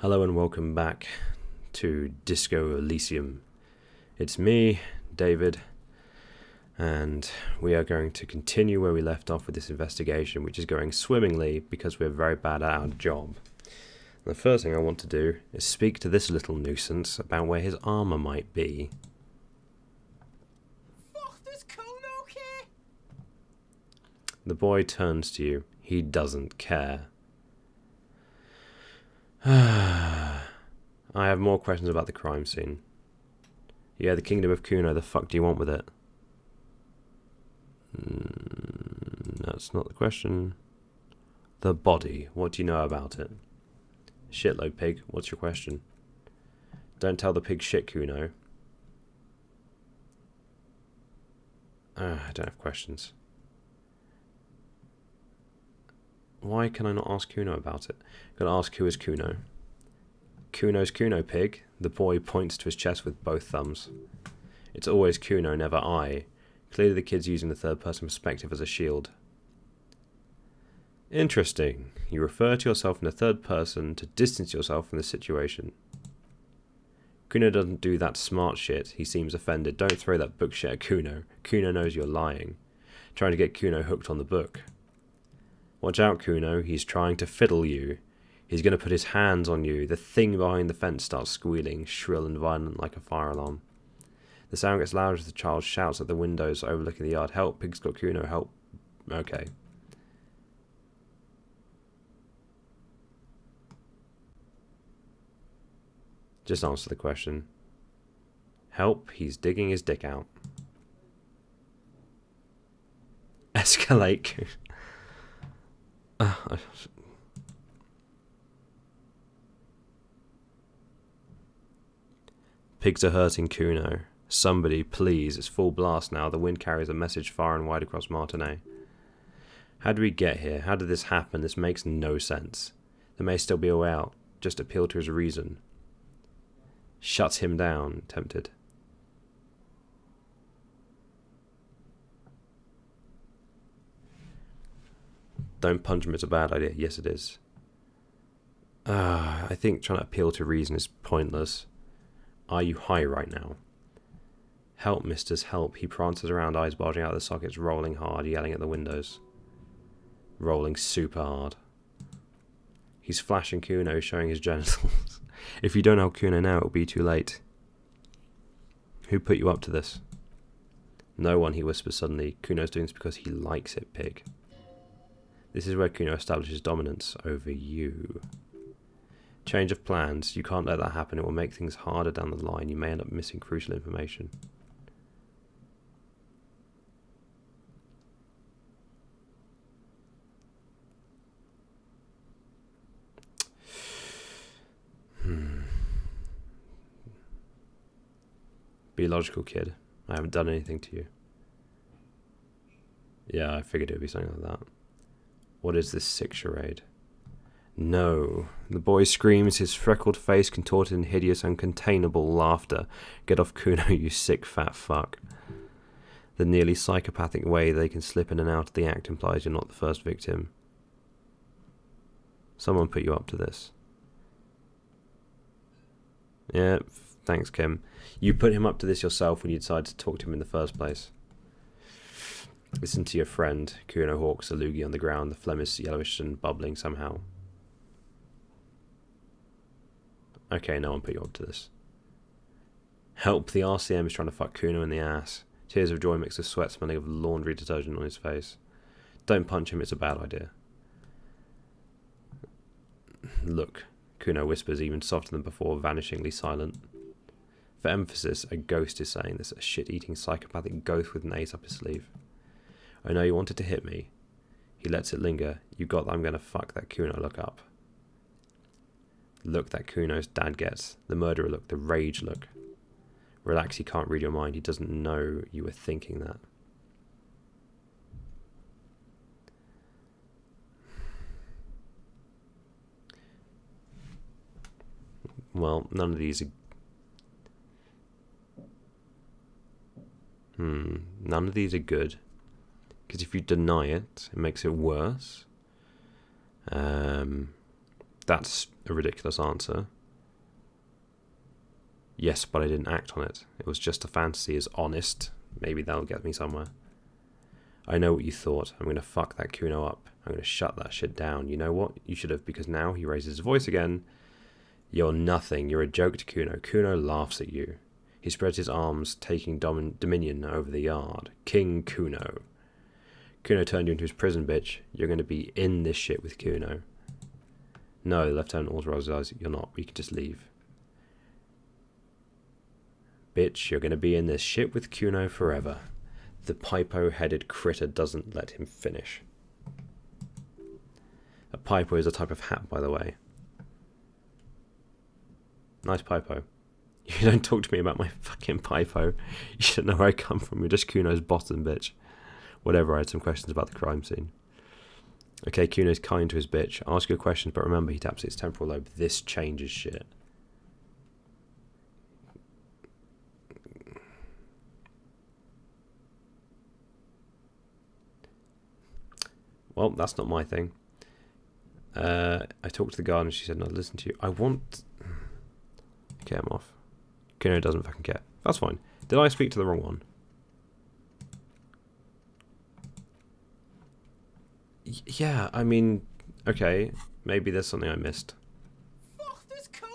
Hello and welcome back to Disco Elysium. It's me, David, and we are going to continue where we left off with this investigation, which is going swimmingly because we're very bad at our job. And the first thing I want to do is speak to this little nuisance about where his armour might be. Fuck, does Cuno care? The boy turns to you. He doesn't care. I have more questions about the crime scene. Yeah, the kingdom of Cuno, the fuck do you want with it? That's not the question. The body, what do you know about it? Shitload pig, what's your question? Don't tell the pig shit, Cuno. I don't have questions. Why can I not ask Cuno about it? I'm gonna ask who is Cuno. Cuno's Cuno, pig. The boy points to his chest with both thumbs. It's always Cuno, never I. Clearly the kid's using the third-person perspective as a shield. Interesting. You refer to yourself in the third person to distance yourself from the situation. Cuno doesn't do that smart shit. He seems offended. Don't throw that book shit at Cuno. Cuno knows you're lying. Trying to get Cuno hooked on the book. Watch out, Cuno. He's trying to fiddle you. He's going to put his hands on you. The thing behind the fence starts squealing, shrill and violent like a fire alarm. The sound gets louder as the child shouts at the windows overlooking the yard. Help, pig's got Cuno, help. Okay. Just answer the question. Help, he's digging his dick out. Escalate. Pigs are hurting Cuno. Somebody, please. It's full blast now. The wind carries a message far and wide across Martinez. How did we get here? How did this happen? This makes no sense. There may still be a way out. Just appeal to his reason. Shut him down, tempted. Don't punch him, it's a bad idea. Yes, it is. I think trying to appeal to reason is pointless. Are you high right now? Help, misters, help. He prances around, eyes bulging out of the sockets, rolling hard, yelling at the windows. Rolling super hard. He's flashing Cuno, showing his genitals. If you don't help Cuno now, it'll be too late. Who put you up to this? No one, he whispers suddenly. Cuno's doing this because he likes it, pig. This is where Cuno establishes dominance over you. Change of plans. You can't let that happen. It will make things harder down the line. You may end up missing crucial information. Be logical, kid. I haven't done anything to you. Yeah, I figured it would be something like that. What is this sick charade? No. The boy screams, his freckled face contorted in hideous, uncontainable laughter. Get off, Cuno, you sick fat fuck. The nearly psychopathic way they can slip in and out of the act implies you're not the first victim. Someone put you up to this. Yeah, thanks, Kim. You put him up to this yourself when you decided to talk to him in the first place. Listen to your friend. Cuno hawks a loogie on the ground, the phlegm is yellowish and bubbling somehow. Okay, no one put you up to this. Help, the RCM is trying to fuck Cuno in the ass. Tears of joy mixed with sweat smelling of laundry detergent on his face. Don't punch him, it's a bad idea. Look, Cuno whispers, even softer than before, vanishingly silent. For emphasis, a ghost is saying this, a shit-eating psychopathic ghost with an ace up his sleeve. I know you wanted to hit me. He lets it linger. You got that I'm gonna fuck that Cuno look up. Look that Cuno's dad gets. The murderer look, the rage look. Relax, he can't read your mind. He doesn't know you were thinking that. Well, none of these are... None of these are good. Because if you deny it, it makes it worse. That's a ridiculous answer. Yes, but I didn't act on it. It was just a fantasy, is honest. Maybe that'll get me somewhere. I know what you thought. I'm going to fuck that Cuno up. I'm going to shut that shit down. You know what? You should have, because now he raises his voice again. You're nothing. You're a joke to Cuno. Cuno laughs at you. He spreads his arms, taking dominion over the yard. King Cuno. Cuno turned you into his prison, bitch. You're going to be in this shit with Cuno. No, Lieutenant authorizes you're not. We can just leave. Bitch, you're going to be in this shit with Cuno forever. The pipo-headed critter doesn't let him finish. A pipo is a type of hat, by the way. Nice pipo. You don't talk to me about my fucking pipo. You should know where I come from. You're just Cuno's bottom, bitch. Whatever, I had some questions about the crime scene. Okay, Cuno's kind to his bitch. Ask your questions, but remember, he taps his temporal lobe. This changes shit. Well, that's not my thing. I talked to the guard and she said, no, listen to you. I want... Okay, I'm off. Cuno doesn't fucking care. That's fine. Did I speak to the wrong one? Yeah, I mean... Okay, maybe there's something I missed. Fuck, does Cuno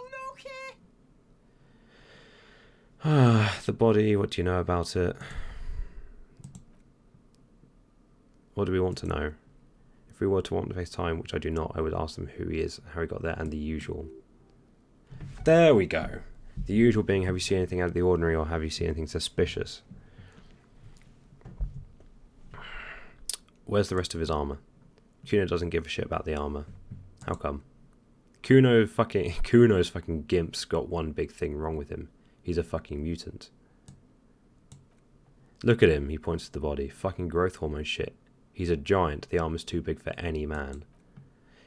care? The body, what do you know about it? What do we want to know? If we were to want to face time, which I do not, I would ask them who he is, how he got there, and the usual. There we go. The usual being, have you seen anything out of the ordinary, or have you seen anything suspicious? Where's the rest of his armour? Cuno doesn't give a shit about the armour. How come? Cuno's fucking gimp's got one big thing wrong with him. He's a fucking mutant. Look at him, he points to the body. Fucking growth hormone shit. He's a giant. The armor's too big for any man.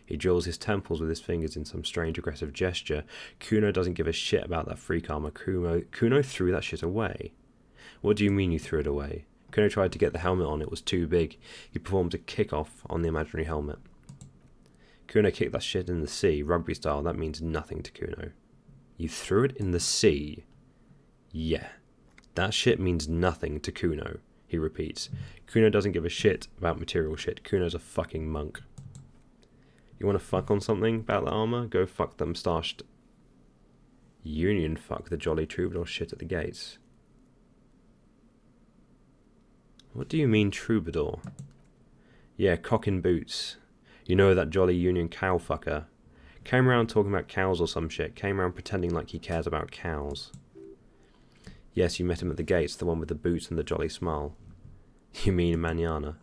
He drills his temples with his fingers in some strange aggressive gesture. Cuno doesn't give a shit about that freak armor. Cuno threw that shit away. What do you mean you threw it away? Cuno tried to get the helmet on. It was too big. He performed a kick-off on the imaginary helmet. Cuno kicked that shit in the sea, rugby style. That means nothing to Cuno. You threw it in the sea? Yeah. That shit means nothing to Cuno, he repeats. Cuno doesn't give a shit about material shit. Cuno's a fucking monk. You want to fuck on something about the armor? Go fuck the moustached Union fuck the jolly troubadour shit at the gates. What do you mean troubadour? Yeah, cock in boots. You know that jolly Union cow fucker. Came around talking about cows or some shit. Came around pretending like he cares about cows. Yes, you met him at the gates, the one with the boots and the jolly smile. You mean Manana?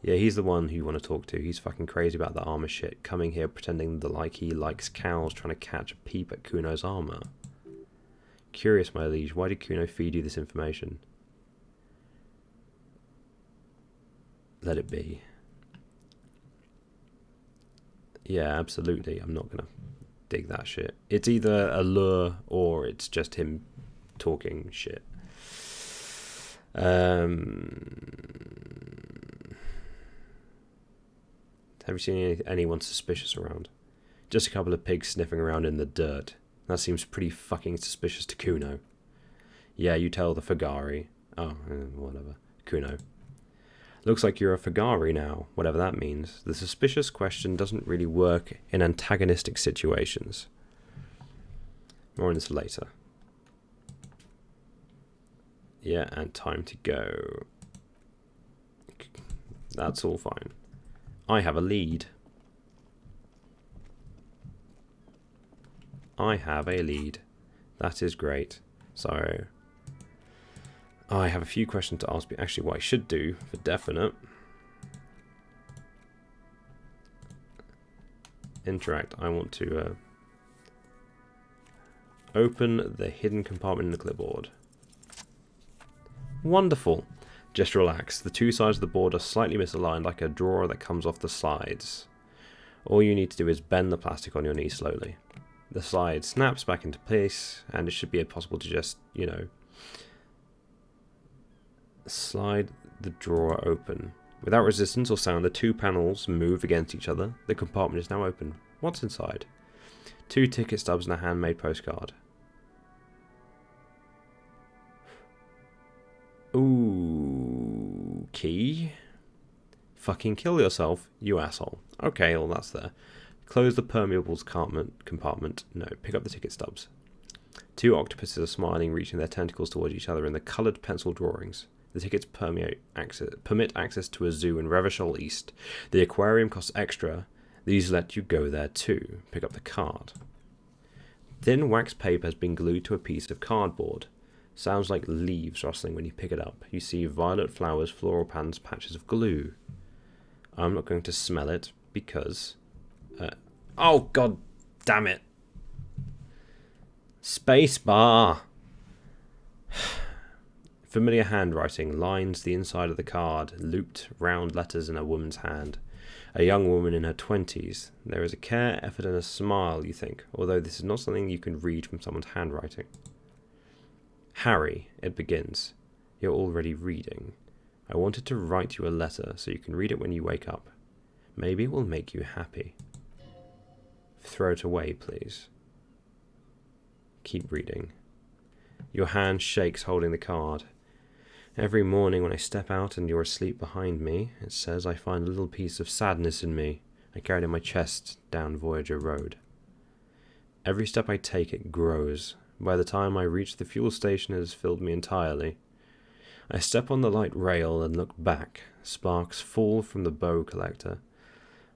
Yeah, he's the one who you want to talk to. He's fucking crazy about the armor shit. Coming here pretending that he likes cows, trying to catch a peep at Cuno's armor. Curious, my liege, why did Cuno feed you this information? Let it be. Yeah, absolutely. I'm not gonna dig that shit. It's either a lure or it's just him talking shit. Have you seen anyone suspicious around? Just a couple of pigs sniffing around in the dirt. That seems pretty fucking suspicious to Cuno. Yeah, you tell the Fagari. Oh, whatever. Cuno. Looks like you're a Fagari now, whatever that means. The suspicious question doesn't really work in antagonistic situations. More on this later. Yeah, and time to go. That's all fine. I have a lead. I have a lead. That is great. So, I have a few questions to ask. Actually, what I should do for definite. Interact. I want to open the hidden compartment in the clipboard. Wonderful. Just relax. The two sides of the board are slightly misaligned, like a drawer that comes off the sides. All you need to do is bend the plastic on your knee slowly. The slide snaps back into place, and it should be possible to just, slide the drawer open. Without resistance or sound, the two panels move against each other. The compartment is now open. What's inside? 2 ticket stubs and a handmade postcard. Ooh, key. Fucking kill yourself, you asshole. Okay, well that's there. Close the permeables compartment. No, pick up the ticket stubs. 2 octopuses are smiling, reaching their tentacles towards each other in the coloured pencil drawings. The tickets permit access to a zoo in Revachol East. The aquarium costs extra. These let you go there too. Pick up the card. Thin wax paper has been glued to a piece of cardboard. Sounds like leaves rustling when you pick it up. You see violet flowers, floral patterns, patches of glue. I'm not going to smell it because... oh, god damn it. Space bar. Familiar handwriting lines the inside of the card, looped round letters in a woman's hand. A young woman in her 20s. There is a care, effort, and a smile, you think, although this is not something you can read from someone's handwriting. Harry, it begins. You're already reading. I wanted to write you a letter so you can read it when you wake up. Maybe it will make you happy. Throw it away, please. Keep reading. Your hand shakes holding the card. Every morning when I step out and you're asleep behind me, it says I find a little piece of sadness in me. I carry it in my chest down Voyager Road. Every step I take, it grows. By the time I reach the fuel station, it has filled me entirely. I step on the light rail and look back. Sparks fall from the bow collector.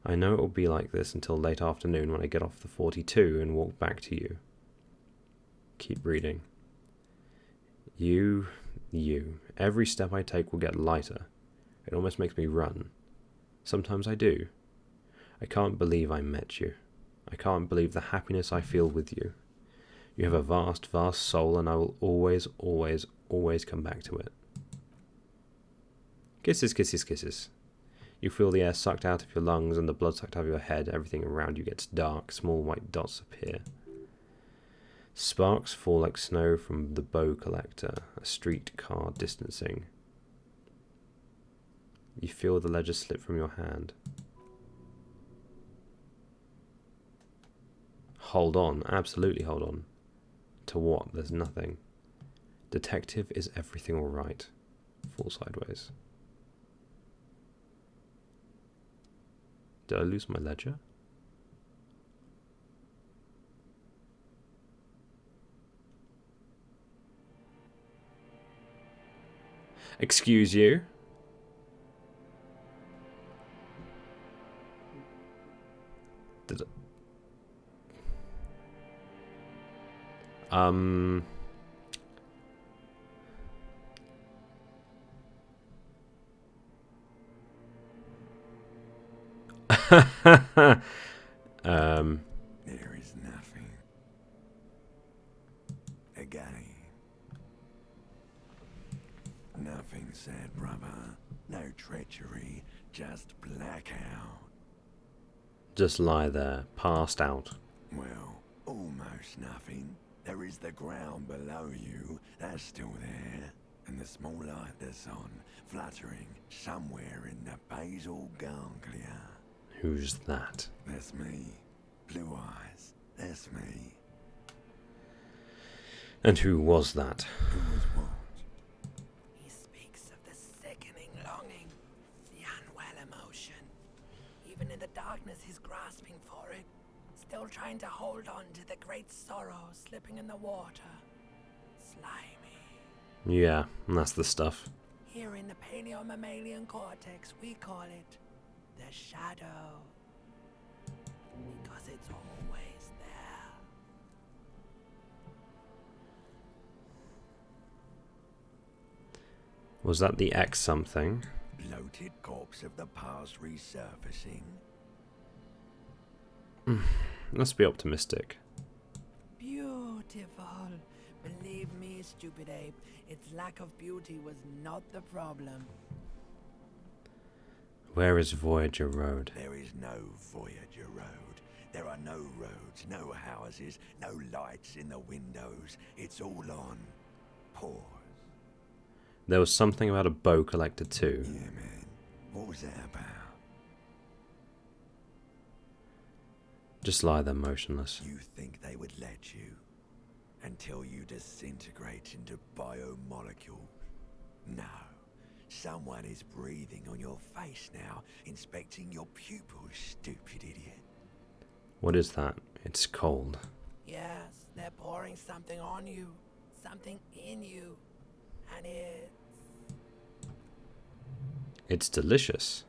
I know it will be like this until late afternoon when I get off the 42 and walk back to you. Keep reading. You. Every step I take will get lighter. It almost makes me run. Sometimes I do. I can't believe I met you. I can't believe the happiness I feel with you. You have a vast, vast soul, and I will always, always, always come back to it. Kisses, kisses, kisses. You feel the air sucked out of your lungs and the blood sucked out of your head. Everything around you gets dark. Small white dots appear. Sparks fall like snow from the bow collector, a street car distancing. You feel the ledger slip from your hand. Hold on, absolutely hold on. To what? There's nothing. Detective, is everything alright? Fall sideways. Did I lose my ledger? Excuse you? Did There is nothing. Again. Nothing said, brother. No treachery, just blackout. just lie there, passed out. Well, almost nothing. There is the ground below you, that's still there. And the small light that's on, fluttering somewhere in the basal ganglia. Who's that? That's me. Blue eyes, that's me. And who was that? Who was what? He speaks of the sickening longing, the unwell emotion. Even in the darkness, he's grasping for it, still trying to hold on to the great sorrow slipping in the water. Slimy. Yeah, that's the stuff. Here in the paleo-mammalian cortex, we call it the shadow. Because it's always there. Was that the X something? Bloated corpse of the past resurfacing. Let's be optimistic. Beautiful. Believe me, stupid ape, its lack of beauty was not the problem. Where is Voyager Road? There is no Voyager Road. There are no roads, no houses, no lights in the windows. It's all on pause. There was something about a bow collector too. Yeah, man. What was that about? Just lie there motionless. You think they would let you? Until you disintegrate into biomolecules? No. Someone is breathing on your face now, inspecting your pupils, stupid idiot. What is that? It's cold. Yes, they're pouring something on you, something in you, and It's delicious.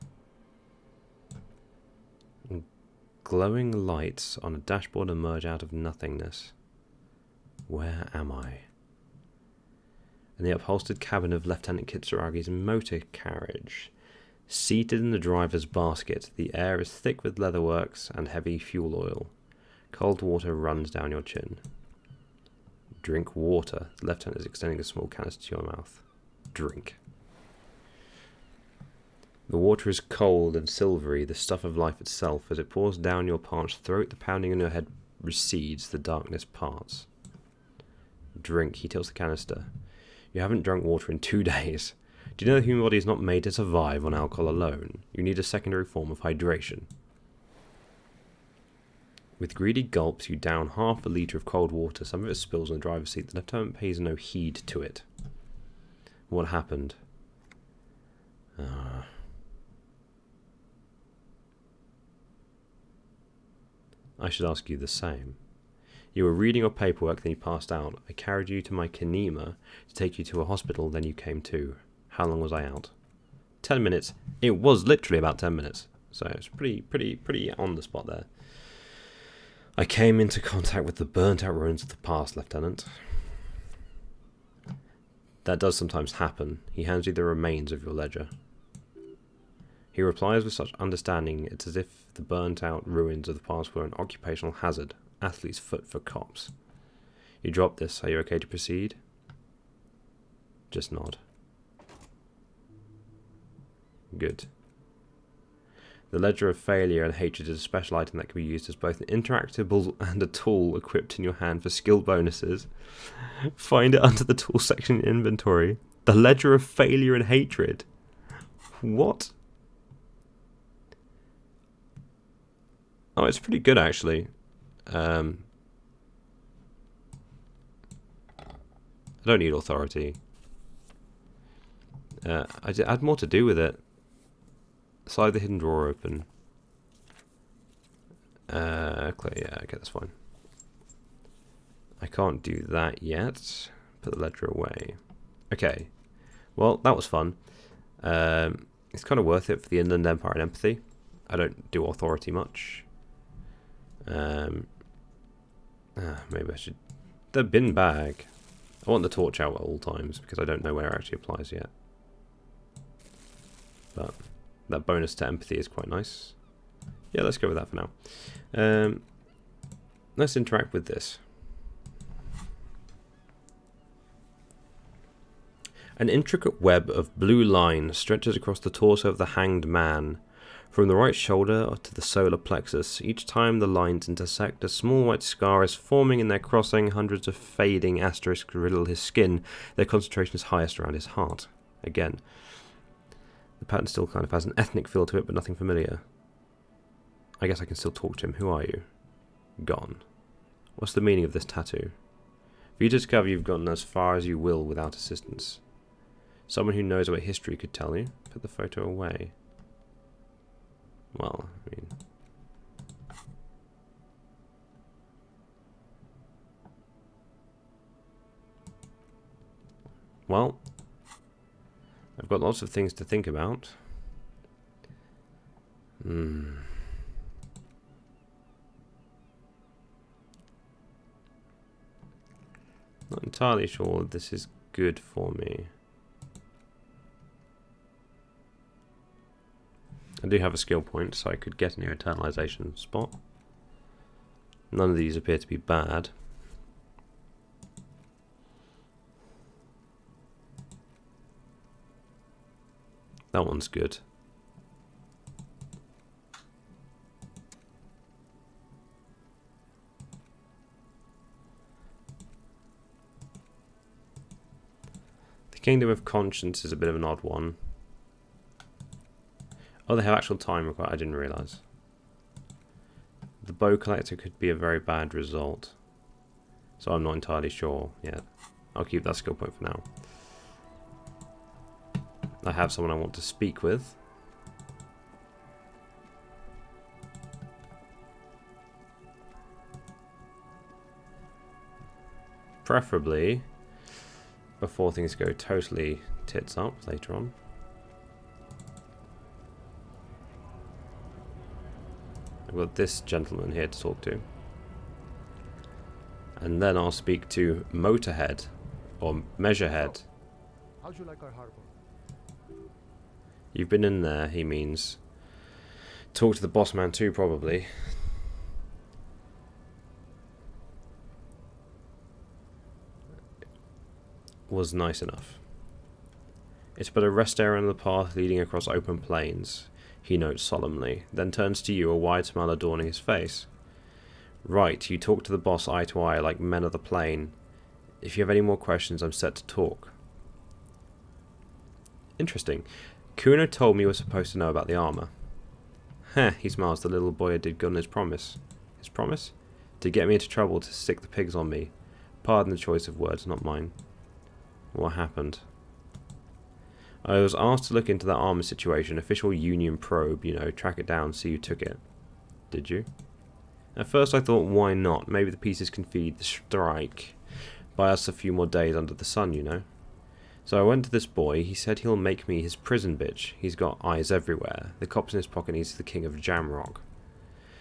Glowing lights on a dashboard emerge out of nothingness. Where am I? In the upholstered cabin of Lieutenant Kitsuragi's motor carriage. Seated in the driver's basket, the air is thick with leatherworks and heavy fuel oil. Cold water runs down your chin. Drink water. The lieutenant is extending a small canister to your mouth. Drink. The water is cold and silvery, the stuff of life itself. As it pours down your parched throat, the pounding in your head recedes, the darkness parts. Drink. He tilts the canister. You haven't drunk water in 2 days. Do you know the human body is not made to survive on alcohol alone? You need a secondary form of hydration. With greedy gulps, you down half a litre of cold water. Some of it spills on the driver's seat. The lieutenant pays no heed to it. What happened? I should ask you the same. You were reading your paperwork, then you passed out. I carried you to my kinema to take you to a hospital, then you came to. How long was I out? 10 minutes. It was literally about 10 minutes. So it's pretty on the spot there. I came into contact with the burnt-out ruins of the past, Lieutenant. That does sometimes happen. He hands you the remains of your ledger. He replies with such understanding, it's as if the burnt-out ruins of the past were an occupational hazard. Athlete's foot for cops. You drop this. Are you okay to proceed? Just nod. Good. The ledger of failure and hatred is a special item that can be used as both an interactable and a tool equipped in your hand for skill bonuses. Find it under the tool section in inventory. The ledger of failure and hatred. What? Oh, it's pretty good actually. I don't need authority. I had more to do with it. Slide the hidden drawer open. Clear, yeah, okay, that's fine. I can't do that yet. Put the ledger away. Okay. Well, that was fun. It's kind of worth it for the Inland Empire and empathy. I don't do authority much. Maybe I should... The bin bag. I want the torch out at all times because I don't know where it actually applies yet. But that bonus to empathy is quite nice. Yeah, let's go with that for now. Let's interact with this. An intricate web of blue line stretches across the torso of the hanged man. From the right shoulder to the solar plexus, each time the lines intersect, a small white scar is forming in their crossing. Hundreds of fading asterisks riddle his skin. Their concentration is highest around his heart. Again, the pattern still kind of has an ethnic feel to it, but nothing familiar. I guess I can still talk to him. Who are you? Gone. What's the meaning of this tattoo? For you to discover, you've gotten as far as you will without assistance. Someone who knows what history could tell you. Put the photo away. Well, I mean... Well, I've got lots of things to think about. Not entirely sure this is good for me. I do have a skill point, so I could get a new internalization spot. None of these appear to be bad. That one's good. The Kingdom of Conscience is a bit of an odd one. Oh, they have actual time required. I didn't realise. The bow collector could be a very bad result. So I'm not entirely sure yet. I'll keep that skill point for now. I have someone I want to speak with. Preferably before things go totally tits up later on. I've got this gentleman here to talk to. And then I'll speak to Motorhead, or Measurehead. How'd you like our harbor? You've been in there, he means. Talk to the boss man too, probably. Was nice enough. It's but a rest area on the path leading across open plains, he notes solemnly, then turns to you, a wide smile adorning his face. Right, you talk to the boss eye to eye like men of the plain. If you have any more questions, I'm set to talk. Interesting. Cuno told me you were supposed to know about the armor. Heh, he smiles. The little boy did good on his promise. His promise? To get me into trouble, to stick the pigs on me. Pardon the choice of words, not mine. What happened? I was asked to look into that armor situation, official Union probe, you know, track it down, see who took it. Did you? At first I thought, why not? Maybe the pieces can feed the strike. Buy us a few more days under the sun, you know. So I went to this boy. He said he'll make me his prison bitch. He's got eyes everywhere. The cops in his pocket, he's the king of Jamrock.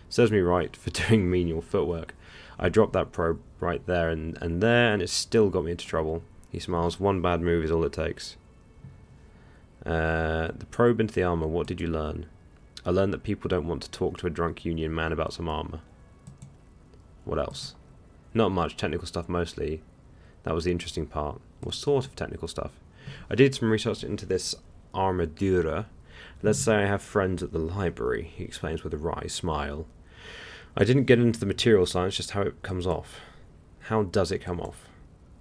Serves me right for doing menial footwork. I dropped that probe right there and there, and it still got me into trouble. He smiles. One bad move is all it takes. The probe into the armor, what did you learn? I learned that people don't want to talk to a drunk Union man about some armor. What else? Not much, technical stuff mostly. That was the interesting part. What sort of technical stuff? I did some research into this armadura. Let's say I have friends at the library, he explains with a wry smile. I didn't get into the material science, just how it comes off. How does it come off?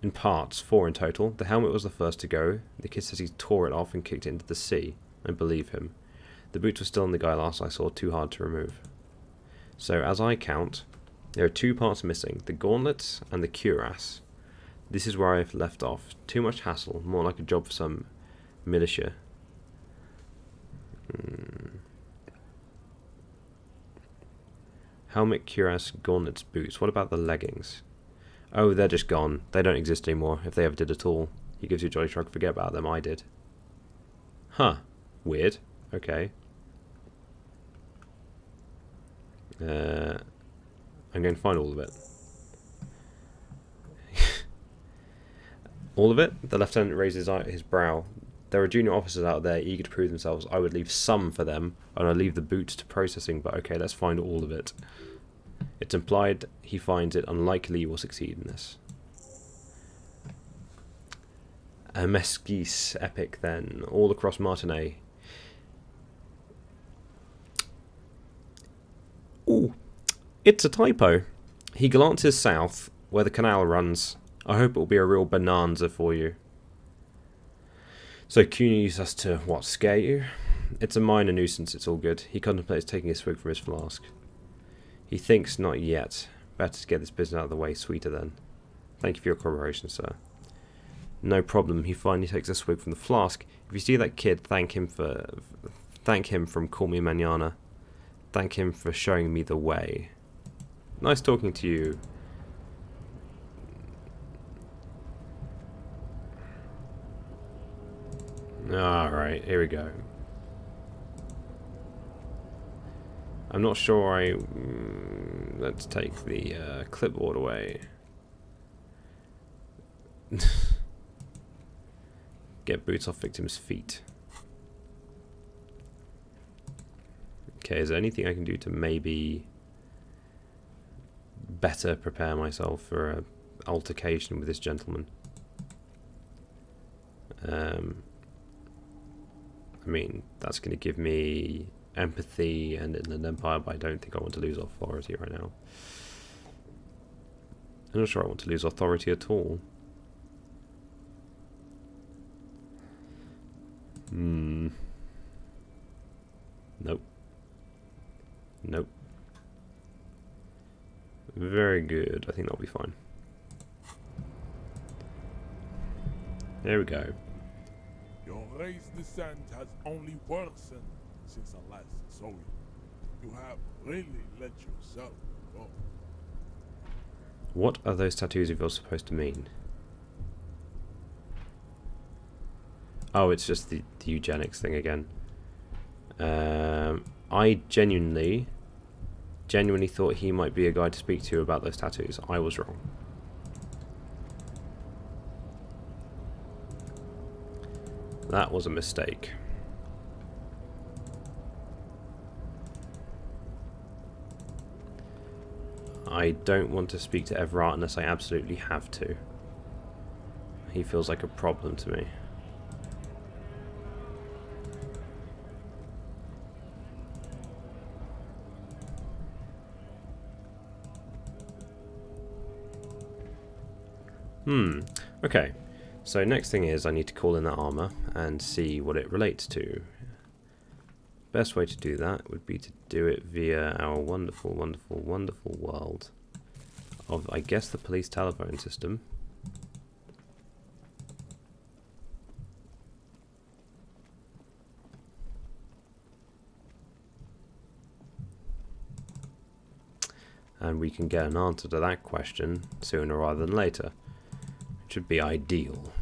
In parts, 4 in total. The helmet was the first to go. The kid says he tore it off and kicked it into the sea. I believe him. The boots were still on the guy last I saw, too hard to remove. So, as I count, there are 2 parts missing, the gauntlets and the cuirass. This is where I've left off. Too much hassle, more like a job for some militia. Helmet, cuirass, gauntlets, boots. What about the leggings? Oh, they're just gone. They don't exist anymore, if they ever did at all. He gives you a jolly shrug. Forget about them, I did. Huh. Weird. Okay. I'm going to find all of it. All of it? The lieutenant raises his brow. There are junior officers out there eager to prove themselves. I would leave some for them, and I'd leave the boots to processing, but okay, let's find all of it. It's implied he finds it unlikely you will succeed in this. A mesquite epic, then, all across Martinez. Ooh, it's a typo. He glances south, where the canal runs. I hope it will be a real bonanza for you. So Cuno used us to, what, scare you? It's a minor nuisance, it's all good. He contemplates taking a swig from his flask. He thinks not yet. Better to get this business out of the way, sweeter then. Thank you for your cooperation, sir. No problem. He finally takes a swig from the flask. If you see that kid, thank him from Call Me Mañana. Thank him for showing me the way. Nice talking to you. Alright, here we go. I'm not sure let's take the clipboard away. Get boots off victims' feet. Okay, is there anything I can do to maybe better prepare myself for an altercation with this gentleman? I mean, that's going to give me empathy and Inland Empire, but I don't think I want to lose authority right now. I'm not sure I want to lose authority at all. Nope. Nope. good. I think that'll be fine. There we go. Your race descent has only worsened since I last saw you. You have really let yourself go. What are those tattoos of yours supposed to mean? Oh, it's just the eugenics thing again. I genuinely thought he might be a guy to speak to about those tattoos. I was wrong. That was a mistake. I don't want to speak to Everard unless I absolutely have to. He feels like a problem to me. Okay. So next thing is I need to call in that armor and see what it relates to. Best way to do that would be to do it via our wonderful, wonderful, wonderful world of, I guess, the police telephone system. And we can get an answer to that question sooner rather than later. Which would be ideal.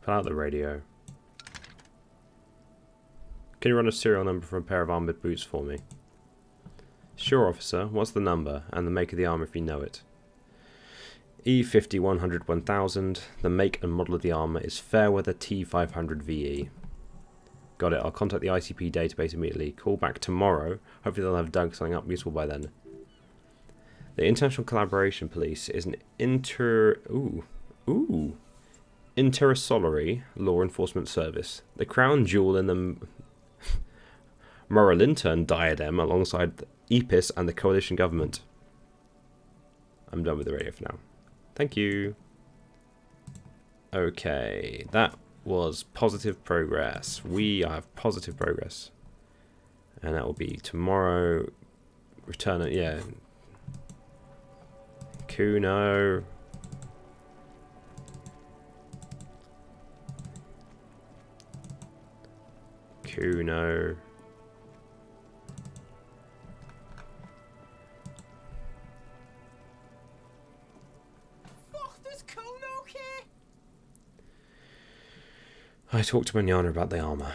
Put out the radio. Can you run a serial number for a pair of armoured boots for me? Sure, officer. What's the number and the make of the armour if you know it? E50 100 1000. The make and model of the armour is Fairweather T500 VE. Got it. I'll contact the ICP database immediately. Call back tomorrow. Hopefully they'll have dug something up useful by then. The International Collaboration Police is an intersolary law enforcement service. The crown jewel in the Moralintern diadem alongside the EPIS and the coalition government. I'm done with the radio for now. Thank you. Okay, that was positive progress. We have positive progress. And that will be tomorrow. Return it, yeah. Cuno. Cuno. What does Cuno care? I talked to Manana about the armor.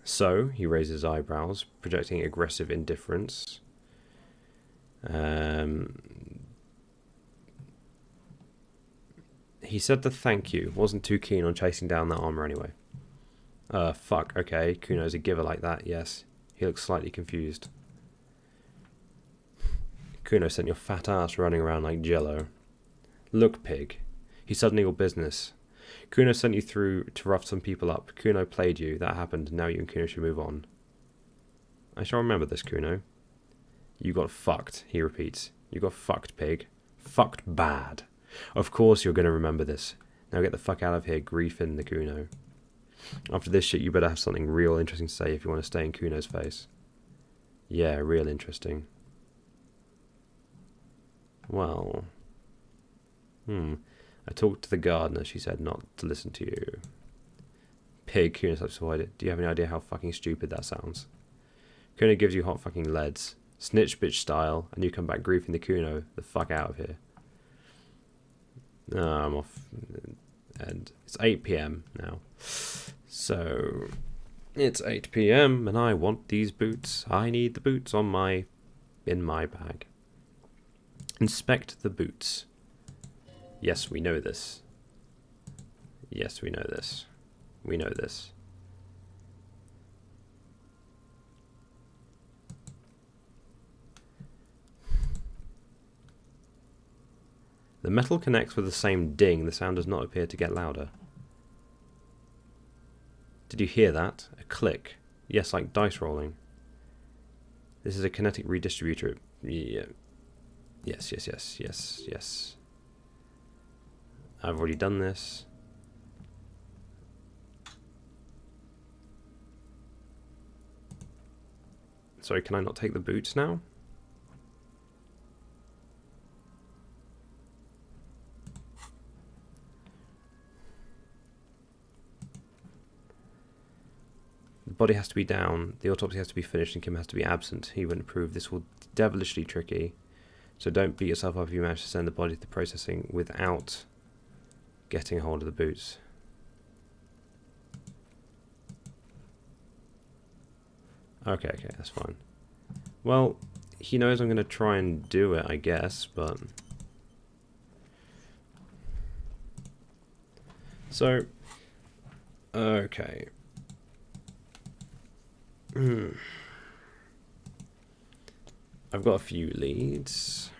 So, he raises his eyebrows, projecting aggressive indifference. He said the thank you. Wasn't too keen on chasing down that armor anyway. Fuck, okay. Kuno's a giver like that, yes. He looks slightly confused. Cuno sent your fat ass running around like Jello. Look, pig. He's suddenly your business. Cuno sent you through to rough some people up. Cuno played you. That happened. Now you and Cuno should move on. I shall remember this, Cuno. You got fucked, he repeats. You got fucked, pig. Fucked bad. Of course you're going to remember this. Now get the fuck out of here, griefing the Cuno. After this shit, you better have something real interesting to say if you want to stay in Cuno's face. Yeah, real interesting. Well... I talked to the gardener, she said not to listen to you. Pig, Cuno subsided. Do you have any idea how fucking stupid that sounds? Cuno gives you hot fucking leads. Snitch bitch style, and you come back griefing the Cuno the fuck out of here. No, I'm off. And it's 8 PM now. So, it's 8 PM, and I want these boots. I need the boots in my bag. Inspect the boots. Yes, we know this. Yes, we know this. We know this. The metal connects with the same ding. The sound does not appear to get louder. Did you hear that? A click. Yes, like dice rolling. This is a kinetic redistributor. Yeah. Yes, yes, yes, yes, yes. I've already done this. Sorry, can I not take the boots now? The body has to be down, the autopsy has to be finished, and Kim has to be absent. He wouldn't approve. This will be devilishly tricky. So don't beat yourself up if you manage to send the body to the processing without getting a hold of the boots. Okay, that's fine. Well, he knows I'm going to try and do it, I guess, but... So... Okay. I've got a few leads.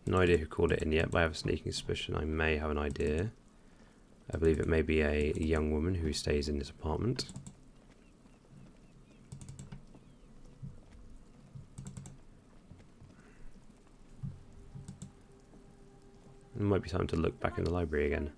No idea who called it in yet, but I have a sneaking suspicion I may have an idea. I believe it may be a young woman who stays in this apartment. It might be time to look back in the library again.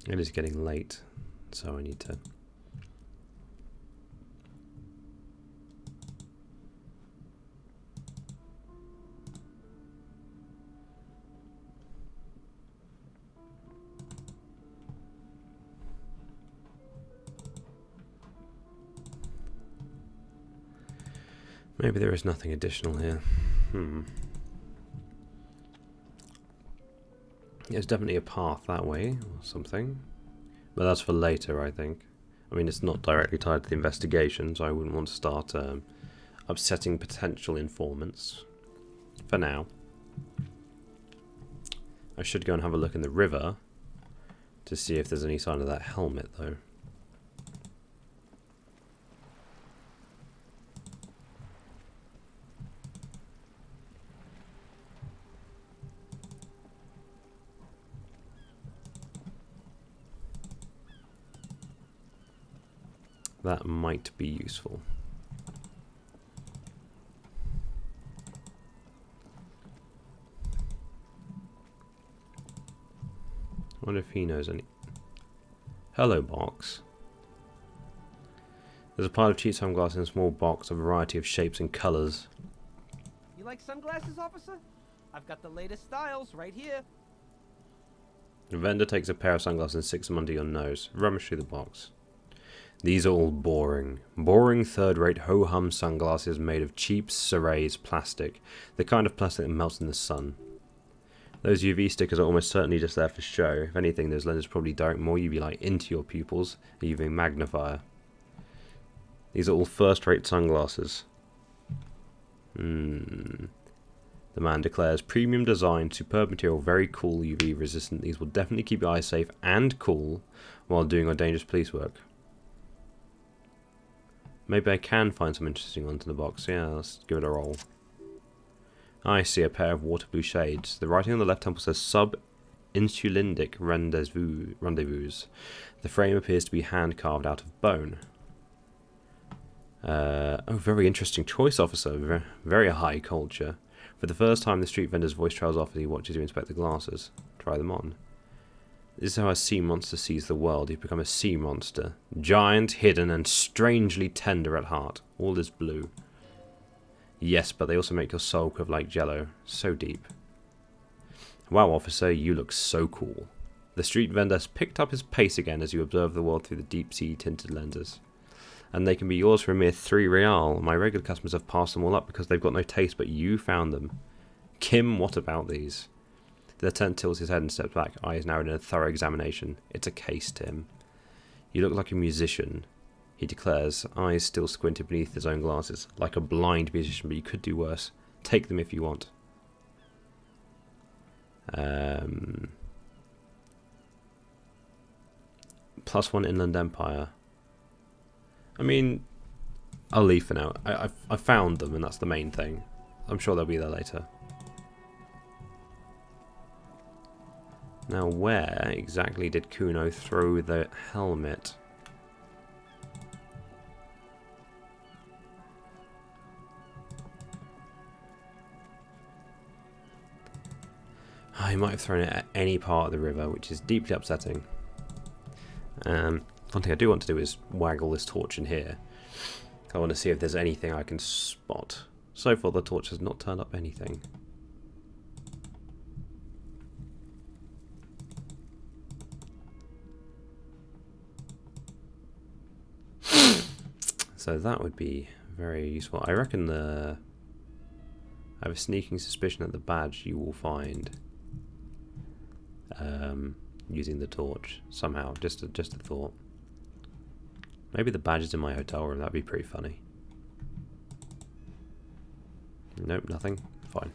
It is getting late, so I need to... Maybe there is nothing additional here. There's definitely a path that way, or something. But that's for later, I think. I mean, it's not directly tied to the investigation, so I wouldn't want to start upsetting potential informants. For now. I should go and have a look in the river to see if there's any sign of that helmet, though. That might be useful. I wonder if he knows any... Hello, box. There's a pile of cheap sunglasses in a small box, a variety of shapes and colours. You like sunglasses, officer? I've got the latest styles right here. The vendor takes a pair of sunglasses and sticks them under your nose. Rummage through the box. These are all boring. Boring third-rate ho-hum sunglasses made of cheap Cerez plastic. The kind of plastic that melts in the sun. Those UV stickers are almost certainly just there for show. If anything, those lenses probably direct more UV light into your pupils, a UV magnifier. These are all first-rate sunglasses. The man declares, premium design, superb material, very cool, UV resistant. These will definitely keep your eyes safe and cool while doing our dangerous police work. Maybe I can find some interesting ones in the box. Yeah, let's give it a roll. I see a pair of water blue shades. The writing on the left temple says sub-insulindic rendezvous. The frame appears to be hand carved out of bone. Oh, very interesting choice, officer. Very high culture. For the first time, the street vendor's voice trails off as he watches you inspect the glasses. Try them on. This is how a sea monster sees the world. You've become a sea monster. Giant, hidden, and strangely tender at heart. All is blue. Yes, but they also make your soul quiver like jello. So deep. Wow, officer, you look so cool. The street vendor has picked up his pace again as you observe the world through the deep-sea tinted lenses. And they can be yours for a mere 3 real. My regular customers have passed them all up because they've got no taste, but you found them. Kim, what about these? The lieutenant tilts his head and steps back, eyes narrowed in a thorough examination. It's a case, Tim. You look like a musician, he declares, eyes still squinted beneath his own glasses. Like a blind musician, but you could do worse. Take them if you want. +1 Inland Empire. I mean, I'll leave for now. I found them, and that's the main thing. I'm sure they'll be there later. Now, where exactly did Cuno throw the helmet? I might have thrown it at any part of the river, which is deeply upsetting. One thing I do want to do is waggle this torch in here. I want to see if there's anything I can spot. So far the torch has not turned up anything. So that would be very useful. I reckon I have a sneaking suspicion that the badge you will find using the torch somehow. Just a thought. Maybe the badge is in my hotel room. That'd be pretty funny. Nope, nothing. Fine.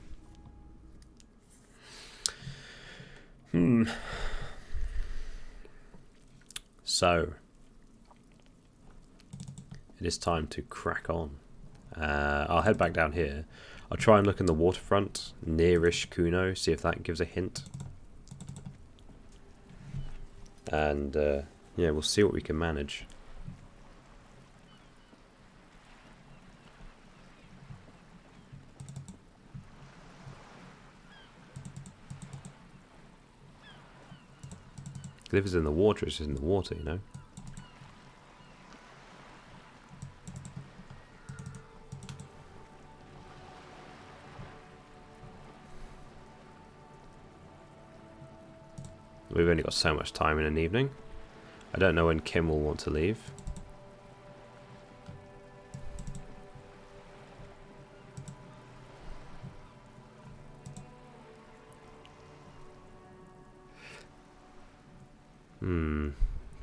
So it is time to crack on. I'll head back down here. I'll try and look in the waterfront nearish Cuno, see if that gives a hint. And yeah, we'll see what we can manage. If it's in the water, it's just in the water, you know. We've only got so much time in an evening. I don't know when Kim will want to leave.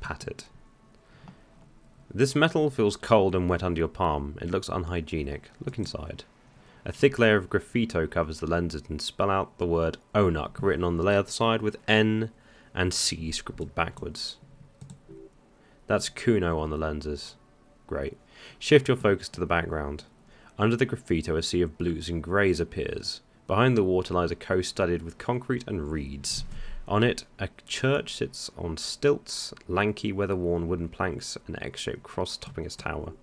Pat it. This metal feels cold and wet under your palm. It looks unhygienic. Look inside. A thick layer of graffito covers the lenses and spell out the word Onuk written on the other side with N and C scribbled backwards. That's Cuno on the lenses. Great. Shift your focus to the background. Under the graffito, a sea of blues and greys appears. Behind the water lies a coast studded with concrete and reeds. On it, a church sits on stilts, lanky, weather-worn wooden planks, an X-shaped cross topping its tower.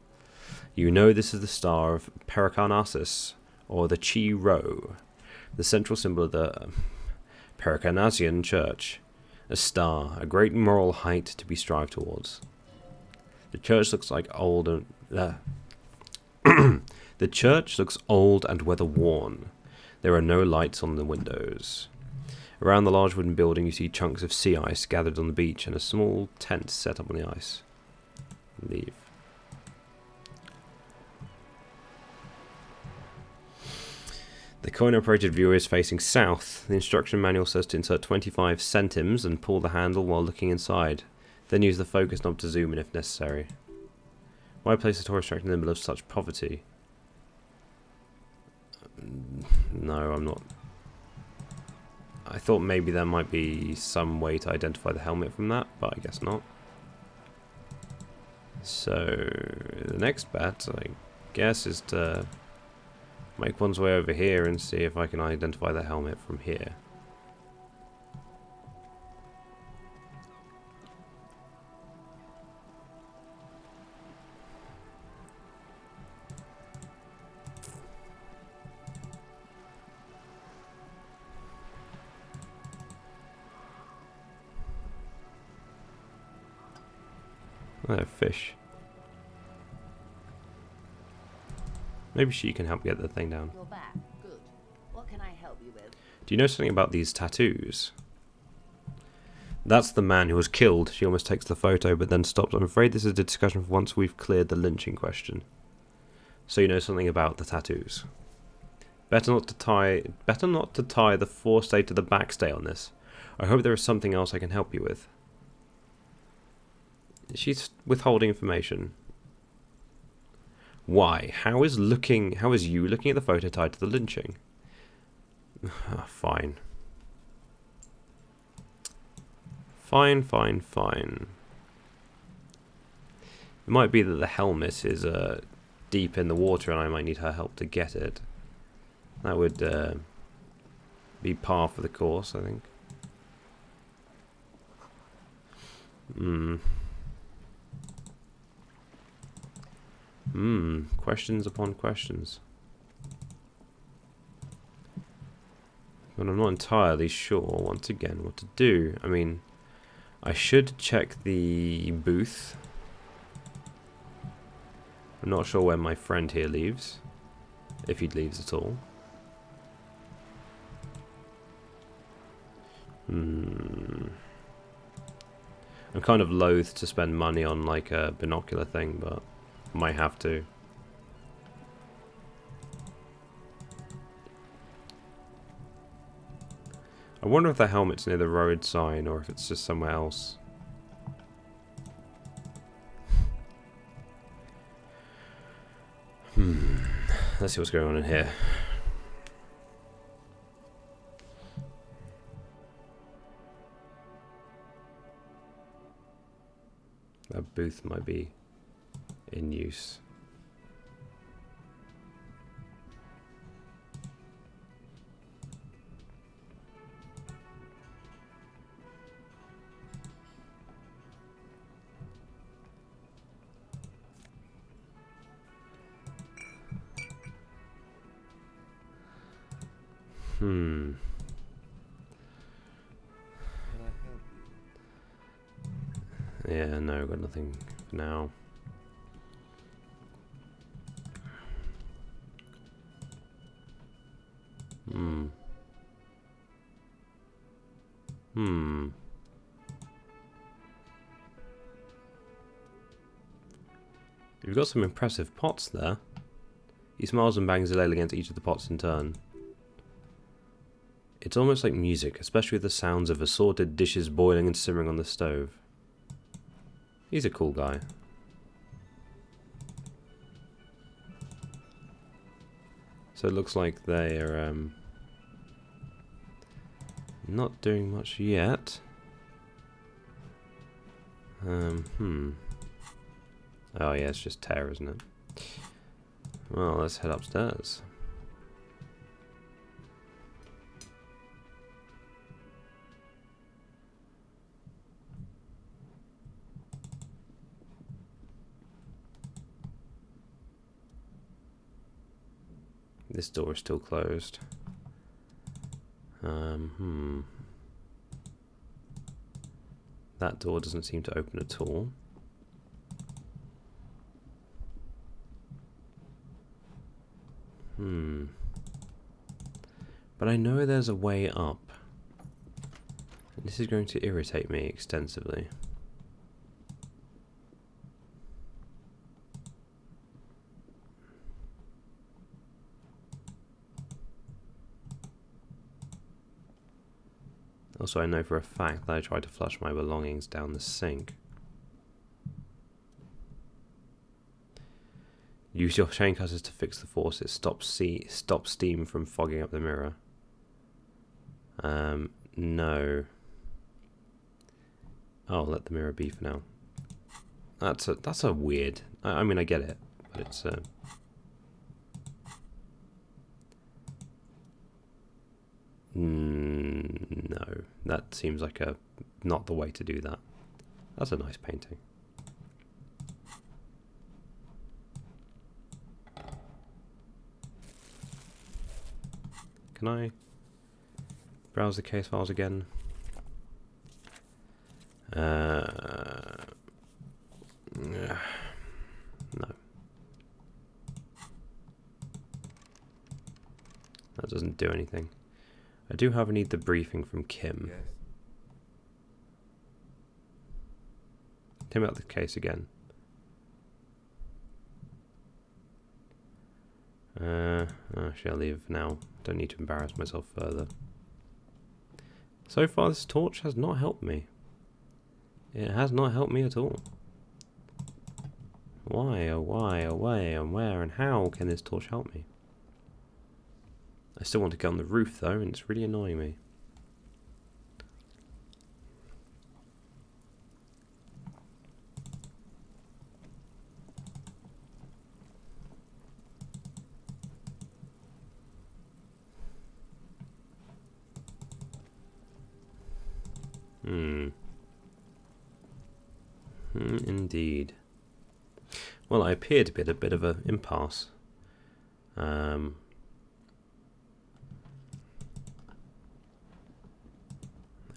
You know this is the star of Pericarnassus, or the Chi Rho, the central symbol of the Pericarnassian church. A star, a great moral height to be strived towards. The church looks like old and the church looks old and weather-worn. There are no lights on the windows. Around the large wooden building you see chunks of sea ice gathered on the beach and a small tent set up on the ice. Leave. The coin-operated viewer is facing south. The instruction manual says to insert 25 centimes and pull the handle while looking inside. Then use the focus knob to zoom in if necessary. Why place a tourist attraction in the middle of such poverty? No, I'm not. I thought maybe there might be some way to identify the helmet from that, but I guess not. So, the next bet, I guess, is to make one's way over here and see if I can identify the helmet from here. Oh, fish. Maybe she can help get the thing down. You're back. Good. What can I help you with? Do you know something about these tattoos? That's the man who was killed. She almost takes the photo but then stops. I'm afraid this is a discussion for once we've cleared the lynching question. So you know something about the tattoos. Better not to tie the forestay to the backstay on this. I hope there is something else I can help you with. She's withholding information. Why? How is you looking at the photo tied to the lynching? Fine. Fine. It might be that the helmet is deep in the water and I might need her help to get it. That would be par for the course, I think. Questions upon questions. But I'm not entirely sure, once again, what to do. I mean, I should check the booth. I'm not sure when my friend here leaves. If he leaves at all. I'm kind of loath to spend money on like a binocular thing, but might have to. I wonder if the helmet's near the road sign or if it's just somewhere else. Let's see what's going on in here. That booth might be in use. Yeah, no, got nothing for now. You've got some impressive pots there. He smiles and bangs a ladle against each of the pots in turn. It's almost like music, especially with the sounds of assorted dishes boiling and simmering on the stove. He's a cool guy. So it looks like they're not doing much yet. Oh yeah, it's just tear, isn't it? Well, let's head upstairs. This door is still closed. That door doesn't seem to open at all. But I know there's a way up. And this is going to irritate me extensively. Also, I know for a fact that I tried to flush my belongings down the sink. Use your chain cutters to fix the faucet. Stop steam from fogging up the mirror. No. I'll let the mirror be for now. That's a weird. I mean, I get it, but it's no, that seems like not the way to do that. That's a nice painting. Can I browse the case files again? No. That doesn't do anything. I do, however, need the briefing from Kim. Yes. Tell me about the case again. Actually, I'll leave now. Don't need to embarrass myself further. So far, this torch has not helped me. It has not helped me at all. Why, oh why, oh why, and where, and how can this torch help me? I still want to get on the roof though, and it's really annoying me. Indeed. Well, I appear to be at a bit of an impasse.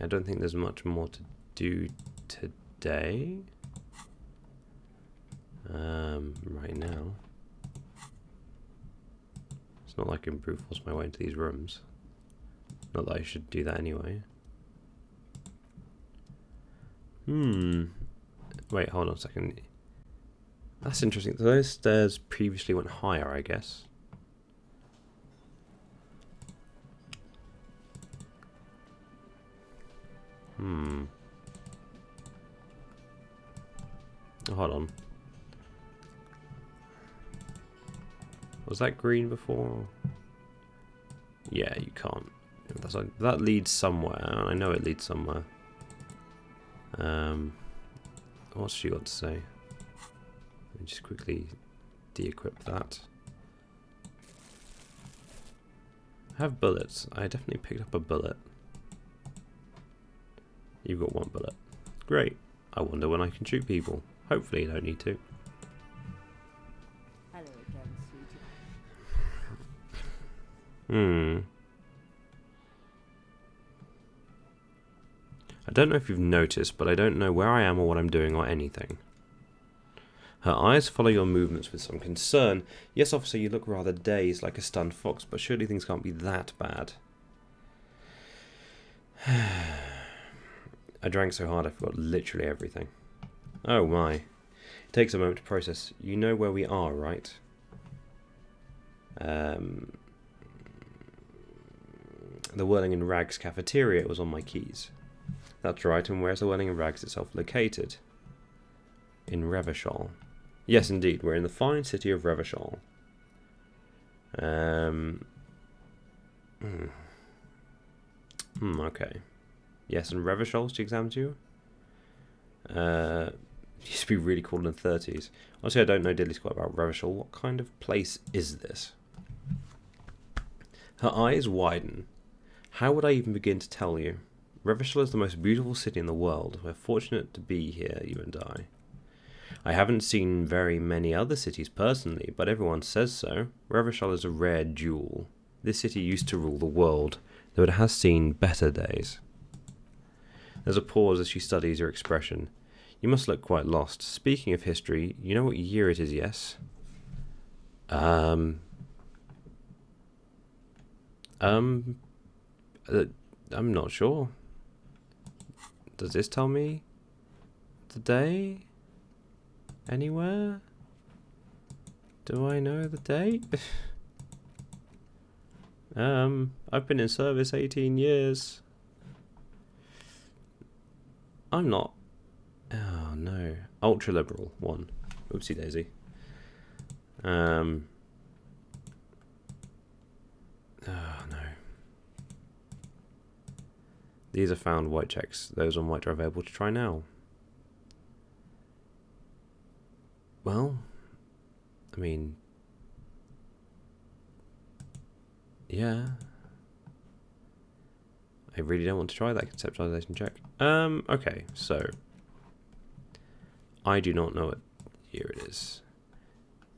I don't think there's much more to do today. Right now. It's not like I can brute force my way into these rooms. Not that I should do that anyway. Wait, hold on a second. That's interesting. So those stairs previously went higher, I guess. Oh, hold on. Was that green before? Yeah, you can't. That's like, that leads somewhere. I know it leads somewhere. What's she got to say? Let me just quickly de-equip that. I have bullets. I definitely picked up a bullet. You've got one bullet. Great. I wonder when I can shoot people. Hopefully you don't need to. Hello again, sweetie. I don't know if you've noticed, but I don't know where I am or what I'm doing or anything. Her eyes follow your movements with some concern. Yes, officer, you look rather dazed, like a stunned fox, but surely things can't be that bad. I drank so hard I forgot literally everything. Oh my. It takes a moment to process. You know where we are, right? The Whirling in Rags cafeteria was on my keys. That's right, and where's the Whirling in Rags itself located? In Revachol. Yes, indeed, we're in the fine city of Revachol. Okay. Yes, and Revachol's to examine you? Used to be really cool in the 30s. Honestly, I don't know diddly squat about Revachol. What kind of place is this? Her eyes widen. How would I even begin to tell you? Revachol is the most beautiful city in the world. We're fortunate to be here, you and I. I haven't seen very many other cities personally, but everyone says so. Revachol is a rare jewel. This city used to rule the world, though it has seen better days. There's a pause as she studies your expression. You must look quite lost. Speaking of history, you know what year it is, yes? I'm not sure. Does this tell me the day? Anywhere? Do I know the date? I've been in service 18 years. I'm not. Oh no. Ultra liberal one. Oopsie daisy. Oh no. These are found white checks. Those on white are available to try now. Well, I mean, yeah. I really don't want to try that conceptualization check. Okay, so I do not know what year it is.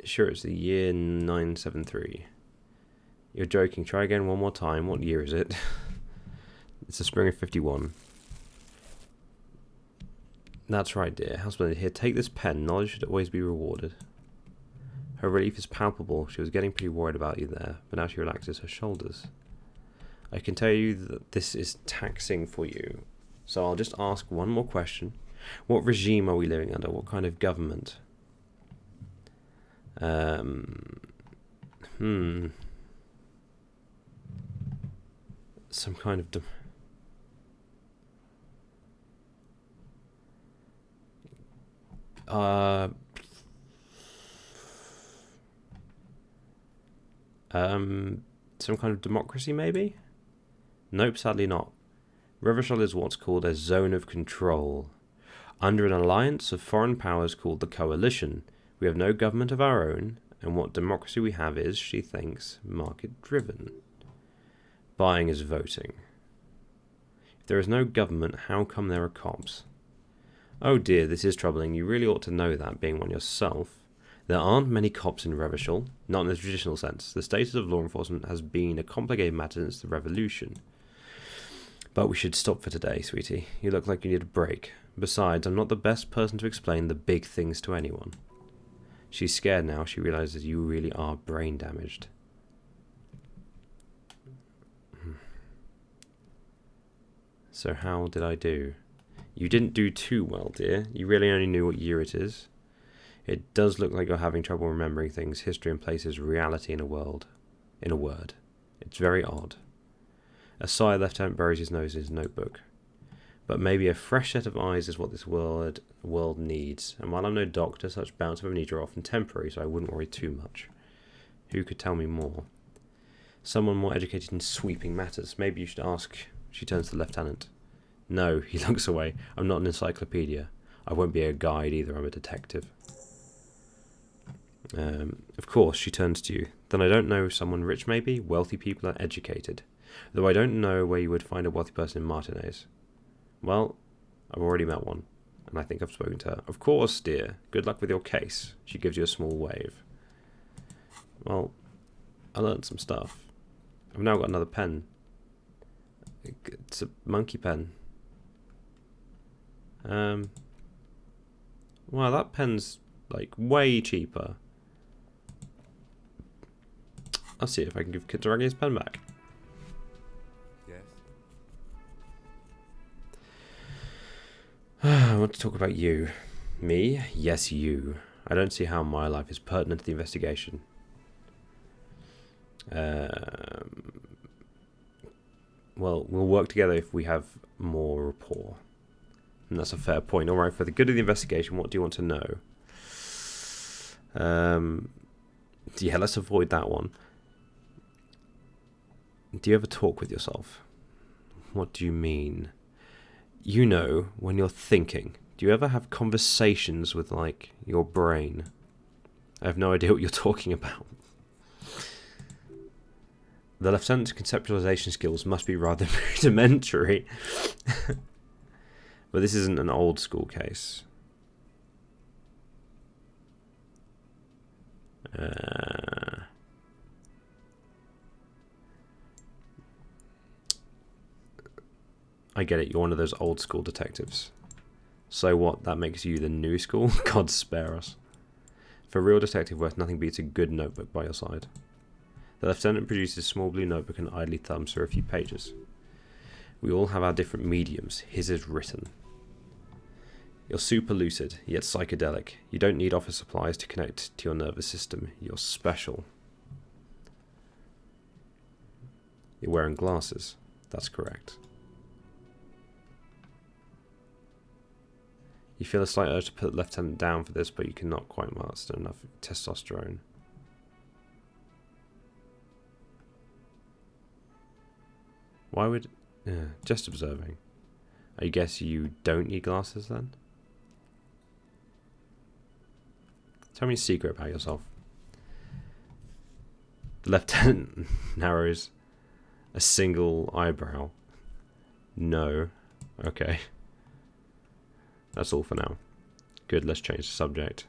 Sure, it's the year 973. You're joking. Try again one more time. What year is it? It's the spring of 51. That's right, dear. How splendid. Here, take this pen. Knowledge should always be rewarded. Her relief is palpable. She was getting pretty worried about you there, but now she relaxes her shoulders. I can tell you that this is taxing for you. So I'll just ask one more question. What regime are we living under? What kind of government? Some kind of... some kind of democracy, maybe? Nope, sadly not. Revachol is what's called a zone of control. Under an alliance of foreign powers called the Coalition, we have no government of our own, and what democracy we have is, she thinks, market-driven. Buying is voting. If there is no government, how come there are cops? Oh dear, this is troubling. You really ought to know that, being one yourself. There aren't many cops in Revachol, not in the traditional sense. The status of law enforcement has been a complicated matter since the revolution. But we should stop for today, sweetie. You look like you need a break. Besides, I'm not the best person to explain the big things to anyone. She's scared now. She realizes you really are brain damaged. So how did I do? You didn't do too well, dear. You really only knew what year it is. It does look like you're having trouble remembering things, history and places, reality in a word. It's very odd. A sigh, Lieutenant buries his nose in his notebook. But maybe a fresh set of eyes is what this world needs. And while I'm no doctor, such bouts of amnesia are often temporary, so I wouldn't worry too much. Who could tell me more? Someone more educated in sweeping matters. Maybe you should ask. She turns to the lieutenant. No, he looks away. I'm not an encyclopedia. I won't be a guide either. I'm a detective. Of course, she turns to you. Then I don't know, someone rich maybe? Wealthy people are educated. Though I don't know where you would find a wealthy person in Martinez. Well, I've already met one, and I think I've spoken to her. Of course, dear. Good luck with your case. She gives you a small wave. Well, I learned some stuff. I've now got another pen. It's a monkey pen. Wow, that pen's like way cheaper. I'll see if I can give Kitsuragi his pen back. Yes. I want to talk about you. Me? Yes, you. I don't see how my life is pertinent to the investigation. Well, we'll work together if we have more rapport. And that's a fair point. Alright, for the good of the investigation, what do you want to know? Yeah, let's avoid that one. Do you ever talk with yourself? What do you mean? You know, when you're thinking, do you ever have conversations with, like, your brain? I have no idea what you're talking about. The lieutenant's conceptualization skills must be rather rudimentary. But this isn't an old school case. I get it, you're one of those old school detectives. So what, that makes you the new school? God spare us. For real detective work, nothing beats a good notebook by your side. The lieutenant produces a small blue notebook and idly thumbs through a few pages. We all have our different mediums. His is written. You're super lucid, yet psychedelic. You don't need office supplies to connect to your nervous system. You're special. You're wearing glasses. That's correct. You feel a slight urge to put the lieutenant down for this, but you cannot quite master enough testosterone. Why would... just observing. I guess you don't need glasses then? Tell me a secret about yourself. The lieutenant narrows a single eyebrow. No. Okay. That's all for now. Good, let's change the subject.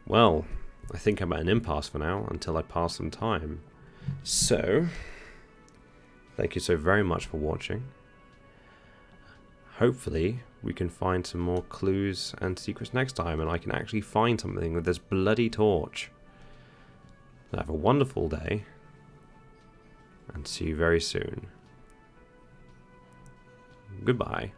Well, I think I'm at an impasse for now, until I pass some time. So, thank you so very much for watching. Hopefully, we can find some more clues and secrets next time, and I can actually find something with this bloody torch. Have a wonderful day, and see you very soon. Goodbye.